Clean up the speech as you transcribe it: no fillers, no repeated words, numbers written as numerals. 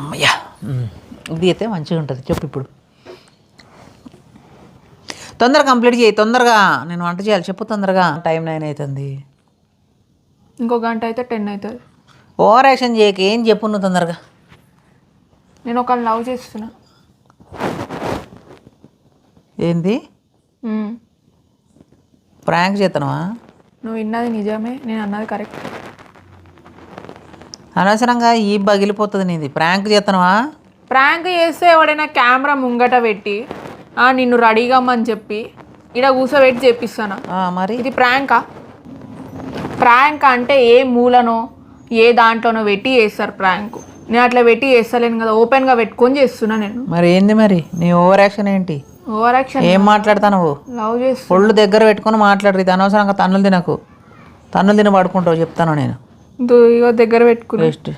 అమ్మయ్యా ఇది అయితే మంచిగా ఉంటుంది. చెప్పు ఇప్పుడు తొందరగా కంప్లీట్ చేయి. తొందరగా నేను వంట చేయాలి. చెప్పు తొందరగా. టైం 9 అవుతుంది. ఇంకో గంట అయితే 10 అవుతుంది. ఓవర్ యాక్షన్ చేయక ఏం చెప్పు నువ్వు తొందరగా. నేను ఒకళ్ళని లవ్ చేస్తున్నా. ఏంది ప్రాంక్ చేతనవా? నువ్వు విన్నది నిజమే, నేను అన్నది కరెక్ట్. అనవసరంగా ఈ పగిలిపోతుంది నీది. ప్రాంక్ చేతనవా? ప్రాంక్ చేస్తే ఎవడైనా కెమెరా ముంగట పెట్టి నిన్ను రెడీగా అమ్మని చెప్పి ఇక్కడ కూర్చోబెట్టి చేపిస్తాను. మరి ఇది ప్రాంకా? ప్రాంక్ అంటే ఏ మూలనో ఏ దాంట్లోనో పెట్టి చేస్తారు ప్రాంక్. నేను అట్లా పెట్టి చేస్తలేను కదా, ఓపెన్గా పెట్టుకొని చేస్తున్నా నేను. మరి ఏంది మరి నీ ఓవర్ యాక్షన్ ఏంటి? ఓవర్ యాక్షన్ ఏం మాట్లాడతావు నువ్వు? లవ్ చేస్తా. ఒళ్ళు దగ్గర పెట్టుకొని మాట్లాడరు. ఇది అనవసరంగా తన్నులు తినకు. తన్నులు తిన పడుకుంటావు చెప్తాను నేను. ఇగో దగ్గర పెట్టుకుని వేస్ట్.